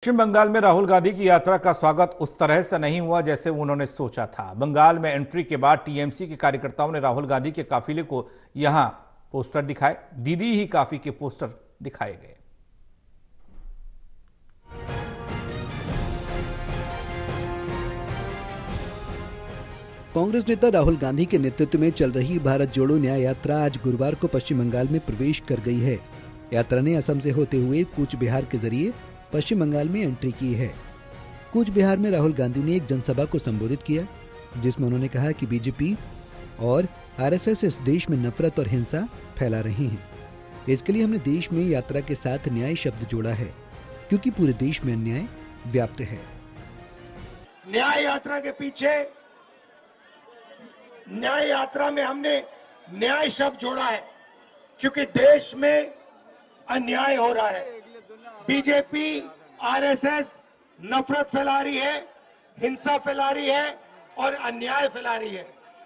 पश्चिम बंगाल में राहुल गांधी की यात्रा का स्वागत उस तरह से नहीं हुआ जैसे उन्होंने सोचा था। बंगाल में एंट्री के बाद टीएमसी के कार्यकर्ताओं ने राहुल गांधी के काफिले को यहां पोस्टर दिखाए। दीदी ही काफी के पोस्टर दिखाए गए। कांग्रेस नेता राहुल गांधी के नेतृत्व में चल रही भारत जोड़ो न्याय यात्रा आज गुरुवार को पश्चिम बंगाल में प्रवेश कर गई है। यात्रा ने असम से होते हुए कूच बिहार के जरिए पश्चिम बंगाल में एंट्री की है। कूच बिहार में राहुल गांधी ने एक जनसभा को संबोधित किया, जिसमें उन्होंने कहा कि बीजेपी और आरएसएस इस देश में नफरत और हिंसा फैला रहे हैं। इसके लिए हमने देश में यात्रा के साथ न्याय शब्द जोड़ा है, क्योंकि पूरे देश में अन्याय व्याप्त है। न्याय यात्रा के पीछे न्याय यात्रा में हमने न्याय शब्द जोड़ा है, क्योंकि देश में अन्याय हो रहा है। बीजेपी, आरएसएस नफरत फैला रही है, हिंसा फैला रही है और अन्याय फैला रही है।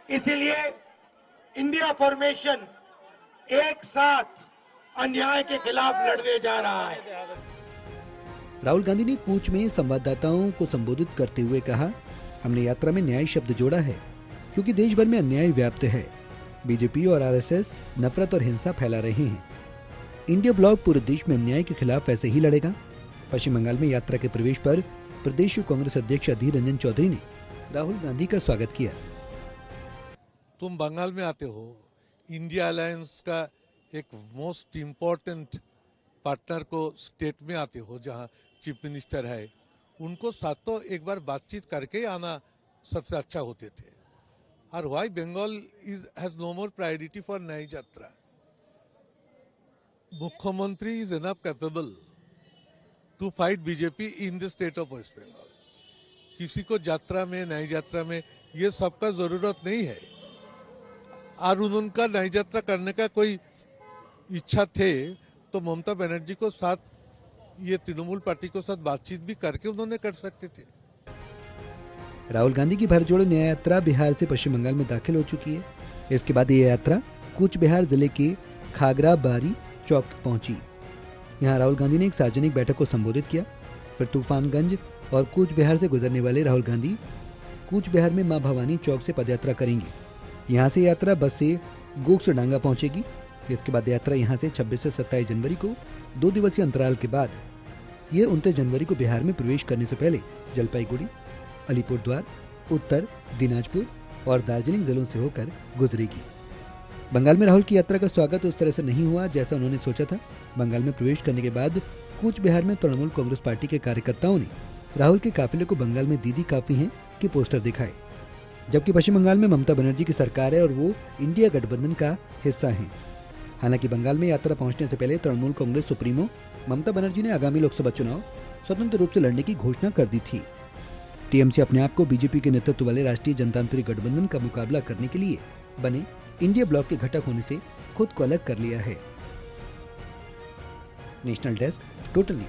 इसीलिए इंडिया फॉर्मेशन एक साथ अन्याय के खिलाफ लड़ने जा रहा है। राहुल गांधी ने कूच में संवाददाताओं को संबोधित करते हुए कहा, हमने यात्रा में न्याय शब्द जोड़ा है, क्योंकि देश भर में अन्याय व्याप्त है। बीजेपी और आरएसएस नफरत और हिंसा फैला रहे हैं। इंडिया ब्लॉक पूरे देश में अन्याय के खिलाफ ऐसे ही लड़ेगा। पश्चिम बंगाल में यात्रा के प्रवेश पर प्रदेश कांग्रेस अध्यक्ष अधीर रंजन चौधरी ने राहुल गांधी का स्वागत किया। तुम बंगाल में आते हो, इंडिया अलायंस का एक मोस्ट इम्पोर्टेंट पार्टनर को स्टेट में आते हो जहां चीफ मिनिस्टर है, उनको साथ तो एक बार बातचीत करके आना सबसे अच्छा होते थे। और why Bengal has no more priority for Nyay Yatra. मुख्यमंत्री is enough capable to fight BJP in the state of West Bengal. किसी को यात्रा में, न्याय यात्रा में ये सबका जरूरत नहीं है। और उनका न्याय यात्रा करने का कोई इच्छा थे तो ममता बनर्जी को साथ, ये तृणमूल पार्टी को साथ बातचीत भी करके उन्होंने कर सकते थे। राहुल गांधी की भारत जोड़ो न्याय यात्रा बिहार से पश्चिम बंगाल में दाखिल हो चुकी है। इसके बाद ये यात्रा कूच बिहार जिले के खागरा बारी चौक पहुंची। यहां राहुल गांधी ने एक सार्वजनिक बैठक को संबोधित किया। फिर तूफानगंज और कूच बिहार से गुजरने वाले राहुल गांधी कूच बिहार में मां भवानी चौक से पदयात्रा करेंगे। यहां से यात्रा बस से गोक्सडांगा पहुंचेगी। इसके बाद यात्रा यहां से 26 से 27 जनवरी को 2 दिवसीय अंतराल के बाद ये 29 जनवरी को बिहार में प्रवेश करने से पहले जलपाईगुड़ी, अलीपुरद्वार, उत्तर दिनाजपुर और दार्जिलिंग जिलों से होकर गुजरेगी। बंगाल में राहुल की यात्रा का स्वागत उस तरह से नहीं हुआ जैसा उन्होंने सोचा था। बंगाल में प्रवेश करने के बाद कूच बिहार में तृणमूल कांग्रेस पार्टी के कार्यकर्ताओं ने राहुल के काफिले को बंगाल में दीदी काफी हैं के पोस्टर दिखाए, जबकि पश्चिम बंगाल में ममता बनर्जी की सरकार है और वो इंडिया गठबंधन का हिस्सा है। हालांकि बंगाल में यात्रा पहुंचने से पहले तृणमूल कांग्रेस सुप्रीमो ममता बनर्जी ने आगामी लोकसभा चुनाव स्वतंत्र रूप से लड़ने की घोषणा कर दी थी। टीएमसी अपने आप को बीजेपी के नेतृत्व वाले राष्ट्रीय जनतांत्रिक गठबंधन का मुकाबला करने के लिए बने इंडिया ब्लॉक के घटक होने से खुद को अलग कर लिया है। National desk, total news.